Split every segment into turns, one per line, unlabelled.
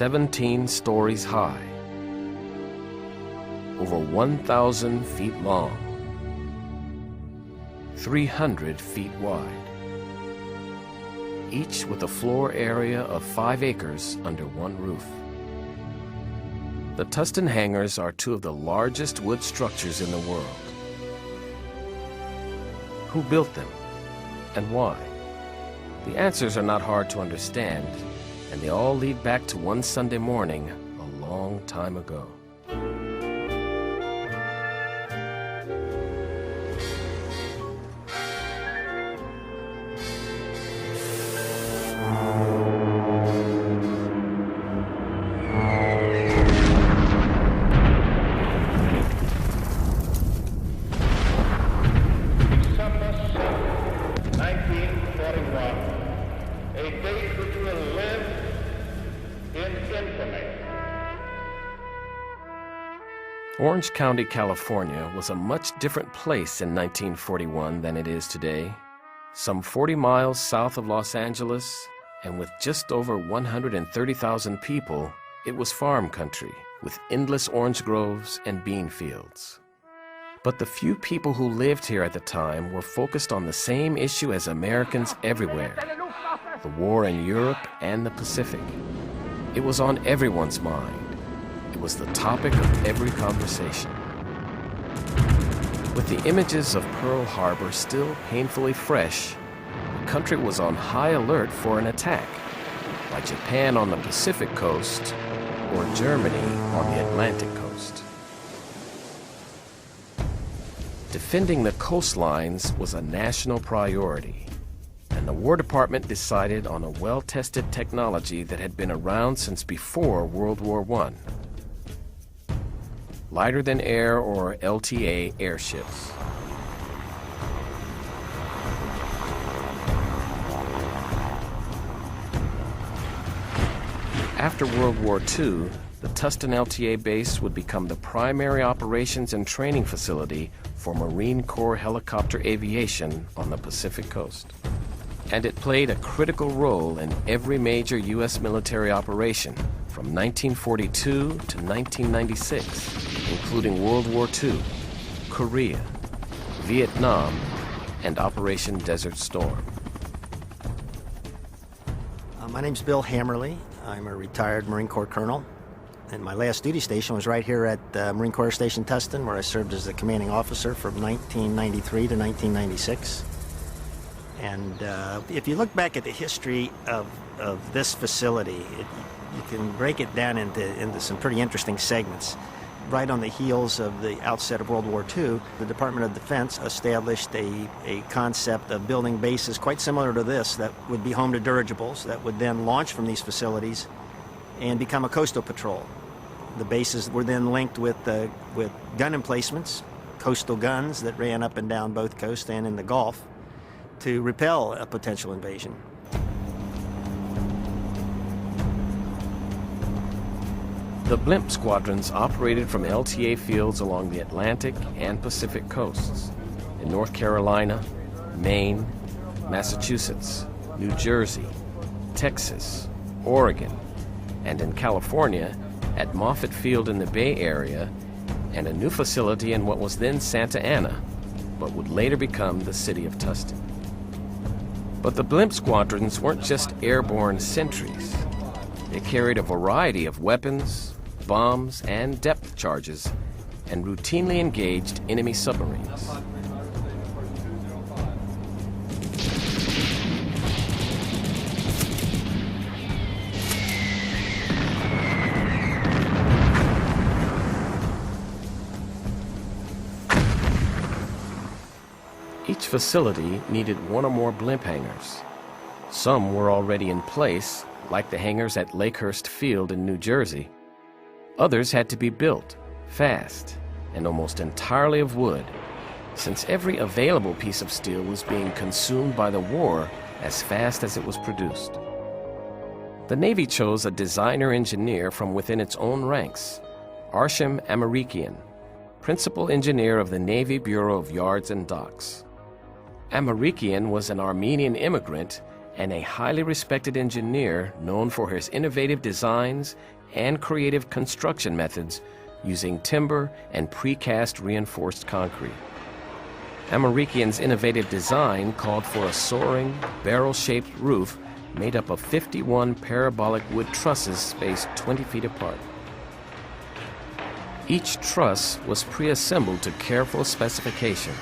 17 stories high, over 1,000 feet long, 300 feet wide, each with a floor area of 5 acres under one roof. The Tustin Hangars are two of the largest wood structures in the world. Who built them, and why? The answers are not hard to understand, and they all lead back to one Sunday morning a long time ago.
A date which will live in infamy.
Orange County, California was a much different place in 1941 than it is today. Some 40 miles south of Los Angeles, and with just over 130,000 people, it was farm country with endless orange groves and bean fields. But the few people who lived here at the time were focused on the same issue as Americans everywhere: the war in Europe and the Pacific. It was on everyone's mind. It was the topic of every conversation. With the images of Pearl Harbor still painfully fresh, the country was on high alert for an attack by Japan on the Pacific coast or Germany on the Atlantic coast. Defending the coastlines was a national priority, and the War Department decided on a well-tested technology that had been around since before World War I. Lighter-than-air, or LTA, airships. After World War II, the Tustin LTA base would become the primary operations and training facility for Marine Corps helicopter aviation on the Pacific coast. And it played a critical role in every major U.S. military operation from 1942 to 1996, including World War II, Korea, Vietnam, and Operation Desert Storm.
My name's Bill Hammerly. I'm a retired Marine Corps colonel, and my last duty station was right here at Marine Corps Station Tustin, where I served as the commanding officer from 1993 to 1996. And if you look back at the history of this facility, you can break it down into some pretty interesting segments. Right on the heels of the outset of World War II, the Department of Defense established a concept of building bases quite similar to this that would be home to dirigibles that would then launch from these facilities and become a coastal patrol. The bases were then linked with gun emplacements, coastal guns that ran up and down both coasts and in the Gulf to repel a potential invasion.
The blimp squadrons operated from LTA fields along the Atlantic and Pacific coasts, in North Carolina, Maine, Massachusetts, New Jersey, Texas, Oregon, and in California at Moffett Field in the Bay Area, and a new facility in what was then Santa Ana, but would later become the city of Tustin. But the blimp squadrons weren't just airborne sentries. They carried a variety of weapons, bombs, and depth charges, and routinely engaged enemy submarines. Each facility needed one or more blimp hangars. Some were already in place, like the hangars at Lakehurst Field in New Jersey. Others had to be built, fast, and almost entirely of wood, since every available piece of steel was being consumed by the war as fast as it was produced. The Navy chose a designer engineer from within its own ranks, Arsham Amarikian, principal engineer of the Navy Bureau of Yards and Docks. Amarikian was an Armenian immigrant and a highly respected engineer known for his innovative designs and creative construction methods using timber and precast reinforced concrete. Americian's innovative design called for a soaring, barrel-shaped roof made up of 51 parabolic wood trusses spaced 20 feet apart. Each truss was pre-assembled to careful specifications,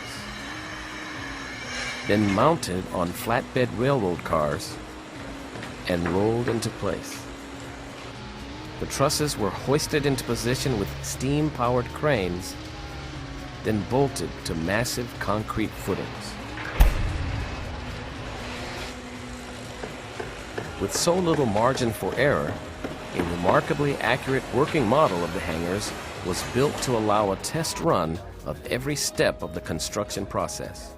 then mounted on flatbed railroad cars and rolled into place. The trusses were hoisted into position with steam-powered cranes, then bolted to massive concrete footings. With so little margin for error, a remarkably accurate working model of the hangars was built to allow a test run of every step of the construction process.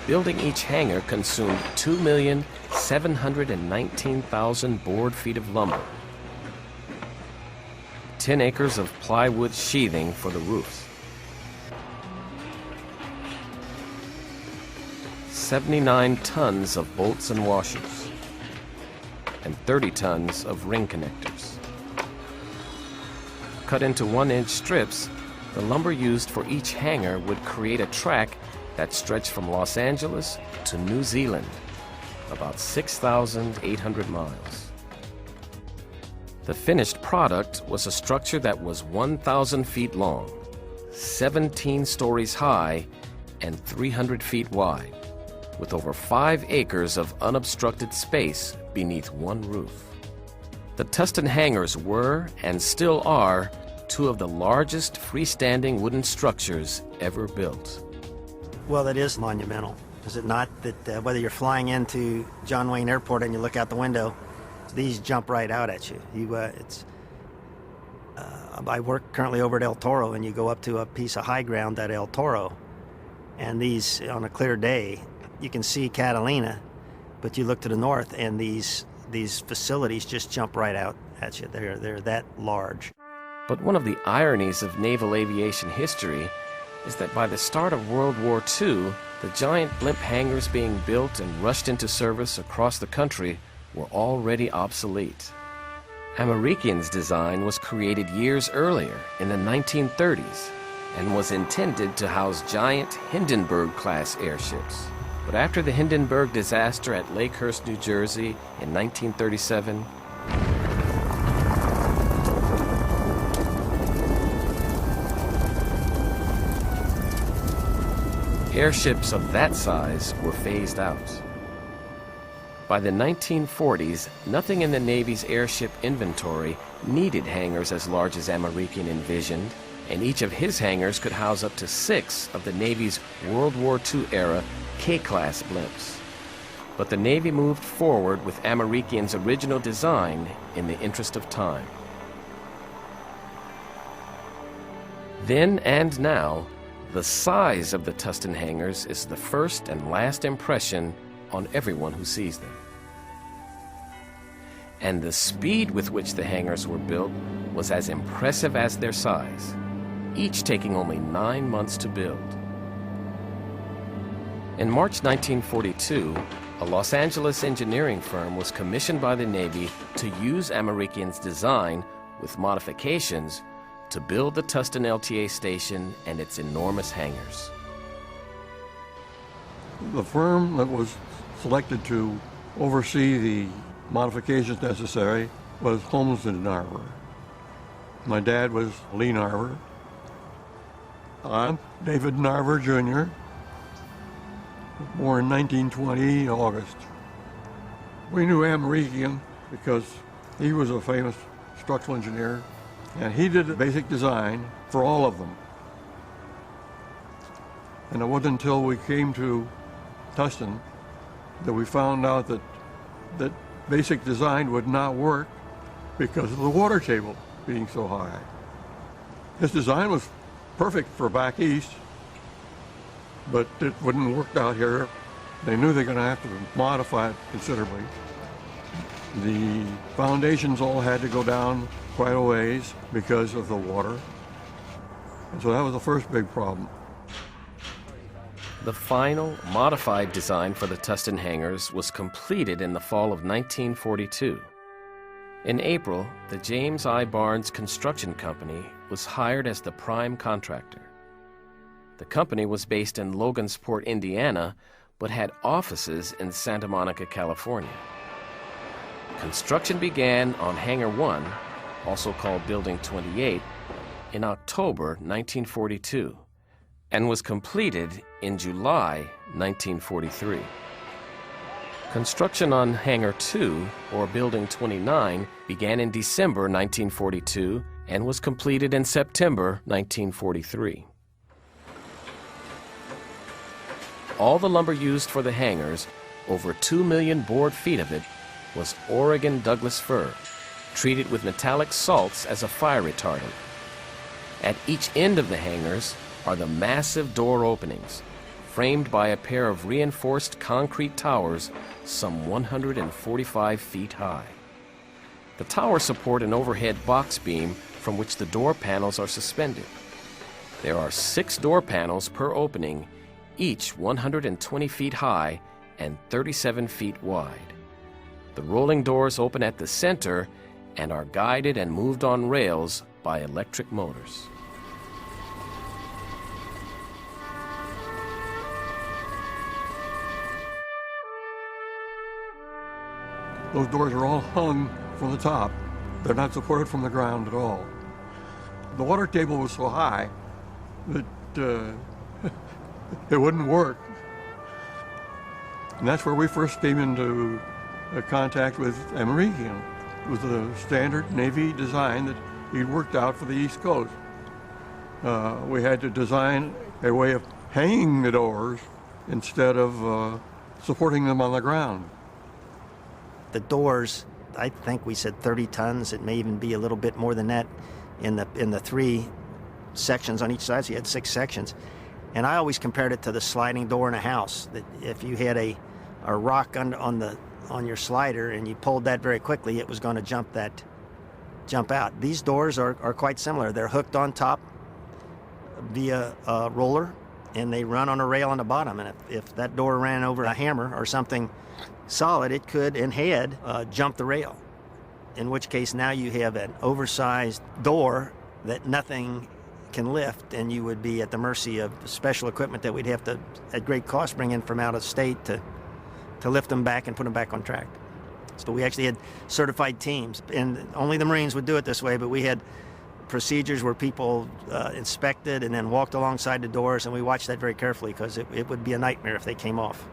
Building each hangar consumed 2,719,000 board feet of lumber, 10 acres of plywood sheathing for the roofs, 79 tons of bolts and washers, and 30 tons of ring connectors. Cut into 1-inch strips, the lumber used for each hangar would create a track that stretched from Los Angeles to New Zealand, about 6,800 miles. The finished product was a structure that was 1,000 feet long, 17 stories high, and 300 feet wide, with over 5 acres of unobstructed space beneath one roof. The Tustin Hangars were, and still are, two of the largest freestanding wooden structures ever built.
Well, that is monumental, is it not? That whether you're flying into John Wayne Airport and you look out the window, these jump right out at you. I work currently over at El Toro, and you go up to a piece of high ground at El Toro, and these, on a clear day, you can see Catalina, but you look to the north, and these facilities just jump right out at you. They're that large.
But one of the ironies of naval aviation history is that by the start of World War II, the giant blimp hangars being built and rushed into service across the country were already obsolete. Americian's design was created years earlier, in the 1930s, and was intended to house giant Hindenburg-class airships. But after the Hindenburg disaster at Lakehurst, New Jersey in 1937, airships of that size were phased out. By the 1940s, nothing in the Navy's airship inventory needed hangars as large as Americian envisioned, and each of his hangars could house up to 6 of the Navy's World War II-era K-class blimps. But the Navy moved forward with Americian's original design in the interest of time. Then and now, the size of the Tustin Hangars is the first and last impression on everyone who sees them. And the speed with which the hangars were built was as impressive as their size, each taking only 9 months to build. In March 1942, a Los Angeles engineering firm was commissioned by the Navy to use Americian's design with modifications to build the Tustin LTA station and its enormous hangars.
The firm that was selected to oversee the modifications necessary was Holmes and Narver. My dad was Lee Narver. I'm David Narver, Jr., born in 1920, August. We knew Americian because he was a famous structural engineer, and he did the basic design for all of them. And it wasn't until we came to Tustin that we found out that basic design would not work because of the water table. being so high. His design was perfect for back east, but it wouldn't work out here. They knew they were going to have to modify it considerably. The foundations all had to go down quite a ways because of the water. And so that was the first big problem.
The final, modified design for the Tustin Hangars was completed in the fall of 1942. In April, the James I. Barnes Construction Company was hired as the prime contractor. The company was based in Logansport, Indiana, but had offices in Santa Monica, California. Construction began on Hangar 1, also called Building 28, in October 1942, and was completed in July 1943. Construction on Hangar 2, or Building 29, began in December 1942 and was completed in September 1943. All the lumber used for the hangars, over 2 million board feet of it, was Oregon Douglas fir, treated with metallic salts as a fire retardant. At each end of the hangars are the massive door openings, framed by a pair of reinforced concrete towers some 145 feet high. The towers support an overhead box beam from which the door panels are suspended. There are 6 door panels per opening, each 120 feet high and 37 feet wide. The rolling doors open at the center and are guided and moved on rails by electric motors.
Those doors are all hung from the top. They're not supported from the ground at all. The water table was so high that it wouldn't work. And that's where we first came into contact with American. It was the standard Navy design that he'd worked out for the East Coast. We had to design a way of hanging the doors instead of supporting them on the ground.
The doors, I think we said 30 tons. It may even be a little bit more than that in the 3 sections on each side. So you had 6 sections. And I always compared it to the sliding door in a house. That if you had a rock on your slider and you pulled that very quickly, it was going to jump out. These doors are quite similar. They're hooked on top via a roller, and they run on a rail on the bottom. And if that door ran over a hammer or something solid, it could and had jumped the rail, in which case now you have an oversized door that nothing can lift, and you would be at the mercy of special equipment that we'd have to, at great cost, bring in from out of state to lift them back and put them back on track. So we actually had certified teams, and only the Marines would do it this way, but we had procedures where people inspected and then walked alongside the doors, and we watched that very carefully because it would be a nightmare if they came off.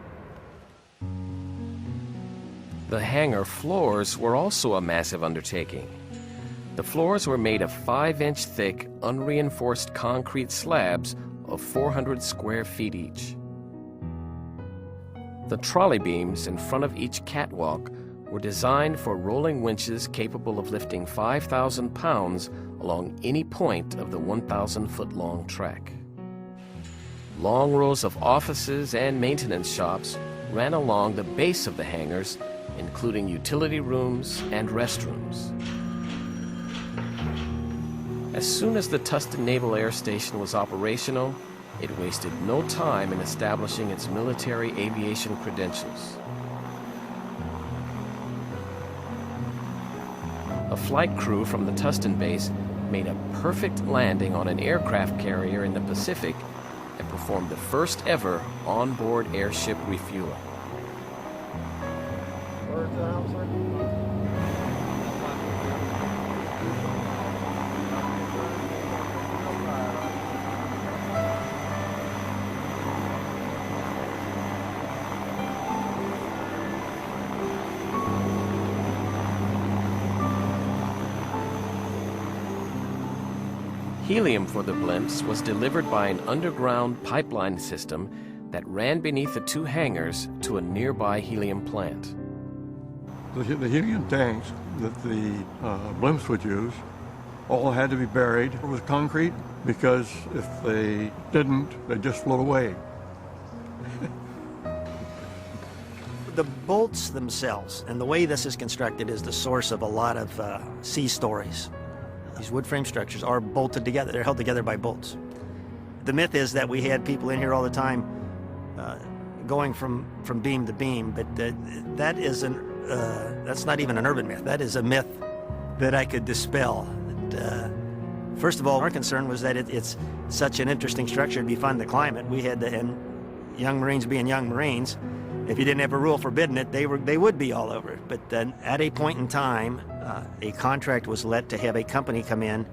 The hangar floors were also a massive undertaking. The floors were made of 5-inch thick, unreinforced concrete slabs of 400 square feet each. The trolley beams in front of each catwalk were designed for rolling winches capable of lifting 5,000 pounds along any point of the 1,000-foot-long track. Long rows of offices and maintenance shops ran along the base of the hangars, including utility rooms and restrooms. As soon as the Tustin Naval Air Station was operational, it wasted no time in establishing its military aviation credentials. A flight crew from the Tustin base made a perfect landing on an aircraft carrier in the Pacific and performed the first ever onboard airship refueling. Helium for the blimps was delivered by an underground pipeline system that ran beneath the 2 hangars to a nearby helium plant.
The helium tanks that the blimps would use all had to be buried with concrete because if they didn't, they'd just float away.
The bolts themselves and the way this is constructed is the source of a lot of sea stories. These wood frame structures are bolted together. They're held together by bolts. The myth is that we had people in here all the time going from beam to beam, but that's not even an urban myth. That is a myth that I could dispel. First of all, our concern was that it's such an interesting structure, it'd be fun to climb it. We had to, and young Marines being young Marines, if you didn't have a rule forbidding it, they would be all over it. But then at a point in time, a contract was let to have a company come in,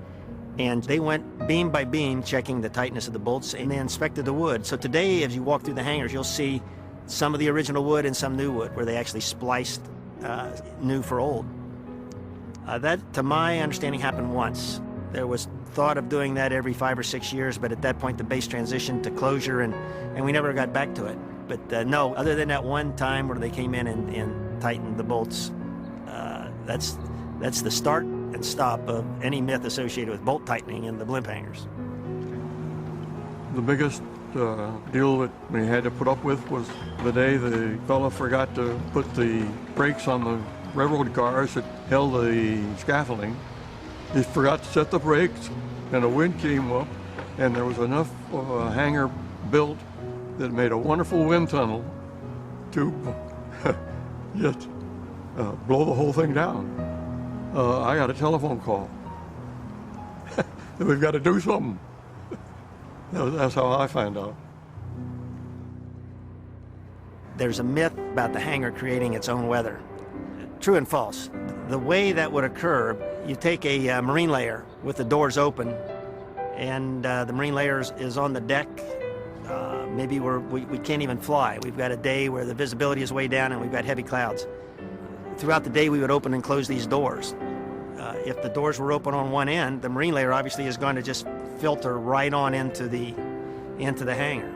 and they went beam by beam checking the tightness of the bolts, and they inspected the wood. So today, as you walk through the hangars, you'll see some of the original wood and some new wood where they actually spliced new for old. That, to my understanding, happened once. There was thought of doing that every 5 or 6 years, but at that point the base transitioned to closure, and we never got back to it. But no, other than that one time where they came in and tightened the bolts, that's the start and stop of any myth associated with bolt tightening in the blimp hangars.
The biggest deal that we had to put up with was the day the fellow forgot to put the brakes on the railroad cars that held the scaffolding. He forgot to set the brakes, and a wind came up, and there was enough of a hangar built that made a wonderful wind tunnel to just blow the whole thing down. I got a telephone call that we've got to do something. That's how I find out.
There's a myth about the hangar creating its own weather. True and false. The way that would occur, you take a marine layer with the doors open, and the marine layer is on the deck. Maybe we can't even fly. We've got a day where the visibility is way down and we've got heavy clouds. Throughout the day, we would open and close these doors. If the doors were open on one end, the marine layer obviously is going to just filter right on into the hangar.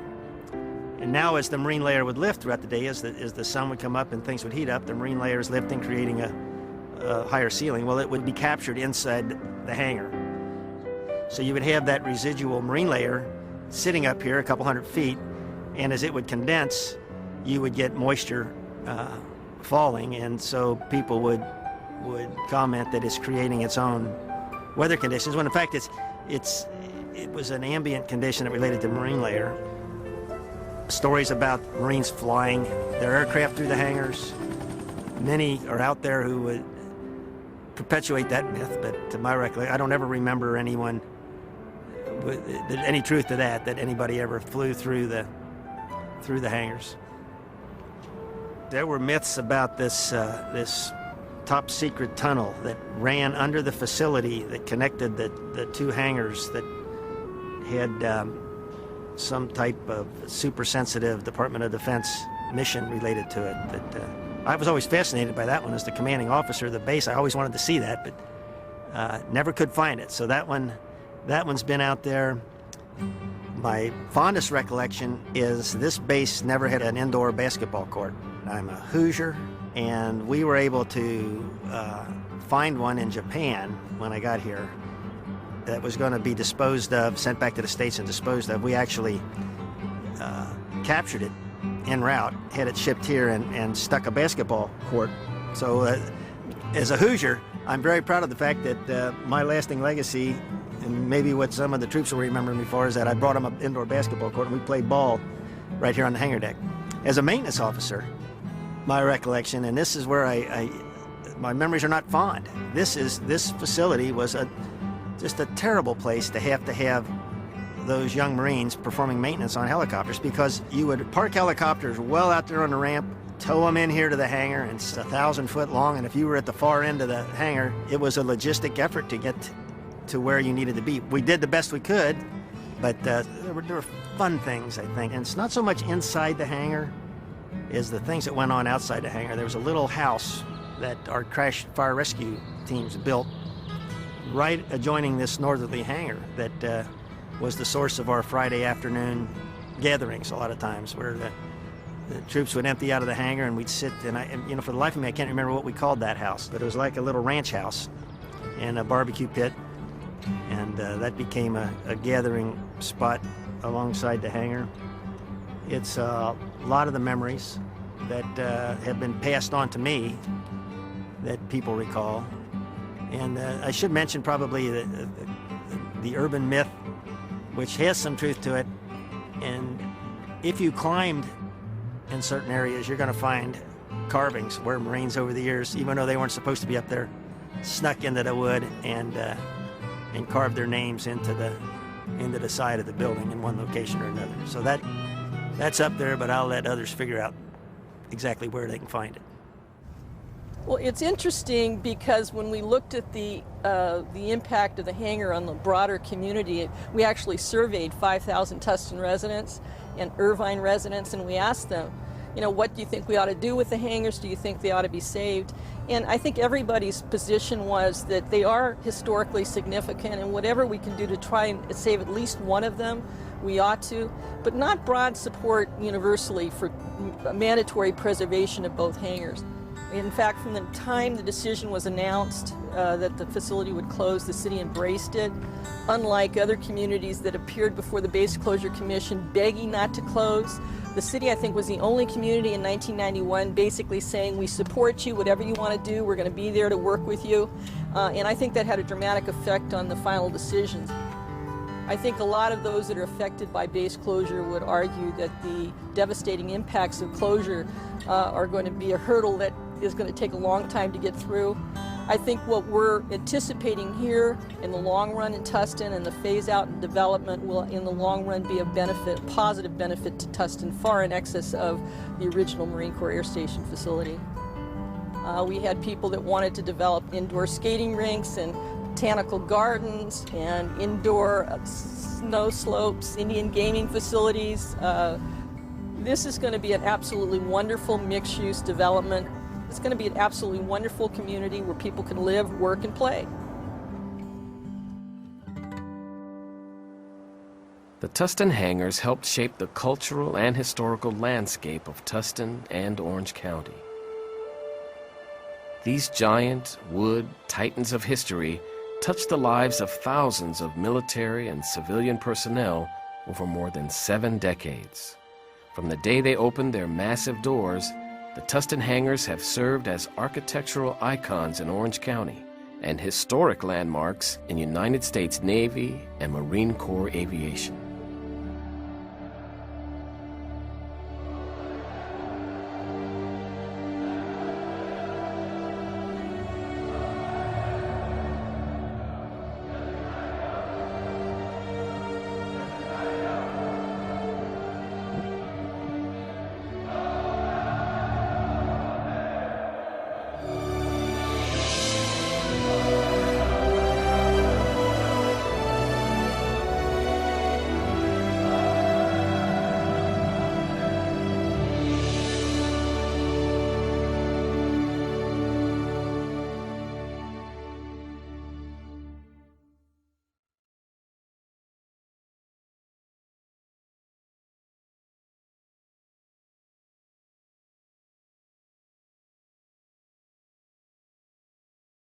And now as the marine layer would lift throughout the day, as the sun would come up and things would heat up, the marine layer is lifting, creating a higher ceiling. Well, it would be captured inside the hangar. So you would have that residual marine layer sitting up here a couple hundred feet, and as it would condense, you would get moisture falling, and so people would comment that it's creating its own weather conditions, when in fact it was an ambient condition that related to marine layer. Stories about Marines flying their aircraft through the hangars. Many are out there who would perpetuate that myth, but to my recollection, I don't ever remember anyone with any truth to that anybody ever flew through the hangars. There were myths about this top secret tunnel that ran under the facility that connected the two hangars that had some type of super sensitive Department of Defense mission related to it. That I was always fascinated by that one as the commanding officer of the base. I always wanted to see that, but never could find it. So that one's been out there. My fondest recollection is this base never had an indoor basketball court. I'm a Hoosier, and we were able to find one in Japan when I got here that was going to be disposed of, sent back to the States and disposed of. We actually captured it en route, had it shipped here, and stuck a basketball court. So as a Hoosier, I'm very proud of the fact that my lasting legacy, and maybe what some of the troops will remember me for, is that I brought them an indoor basketball court, and we played ball right here on the hangar deck. As a maintenance officer, my recollection, and this is where my memories are not fond. This facility was just a terrible place to have those young Marines performing maintenance on helicopters, because you would park helicopters well out there on the ramp, tow them in here to the hangar, and it's 1,000 foot long, and if you were at the far end of the hangar, it was a logistic effort to get to where you needed to be. We did the best we could, but there were fun things, I think, and it's not so much inside the hangar is the things that went on outside the hangar. There was a little house that our crash fire rescue teams built right adjoining this northerly hangar that was the source of our Friday afternoon gatherings a lot of times, where the troops would empty out of the hangar and we'd sit, and for the life of me I can't remember what we called that house, but it was like a little ranch house and a barbecue pit, and that became a gathering spot alongside the hangar. It's a lot of the memories that have been passed on to me that people recall. And I should mention probably the urban myth, which has some truth to it. And if you climbed in certain areas, you're going to find carvings where Marines over the years, even though they weren't supposed to be up there, snuck into the wood and carved their names into the side of the building in one location or another. So that's up there, but I'll let others figure out exactly where they can find it.
Well, it's interesting because when we looked at the impact of the hangar on the broader community, we actually surveyed 5,000 Tustin residents and Irvine residents, and we asked them, you know, what do you think we ought to do with the hangars? Do you think they ought to be saved? And I think everybody's position was that they are historically significant, and whatever we can do to try and save at least one of them, we ought to, but not broad support universally for mandatory preservation of both hangars. In fact, from the time the decision was announced that the facility would close, the city embraced it. Unlike other communities that appeared before the Base Closure Commission begging not to close, the city, I think, was the only community in 1991 basically saying, we support you, whatever you want to do, we're going to be there to work with you. And I think that had a dramatic effect on the final decisions. I think a lot of those that are affected by base closure would argue that the devastating impacts of closure are going to be a hurdle that is going to take a long time to get through. I think what we're anticipating here in the long run in Tustin and the phase out and development will in the long run be a benefit, positive benefit to Tustin far in excess of the original Marine Corps Air Station facility. We had people that wanted to develop indoor skating rinks and botanical gardens and indoor snow slopes, Indian gaming facilities. This is going to be an absolutely wonderful mixed-use development. It's going to be an absolutely wonderful community where people can live, work, and play.
The Tustin Hangars helped shape the cultural and historical landscape of Tustin and Orange County. These giant wood titans of history touched the lives of thousands of military and civilian personnel over more than 7 decades. From the day they opened their massive doors, the Tustin Hangars have served as architectural icons in Orange County and historic landmarks in United States Navy and Marine Corps aviation.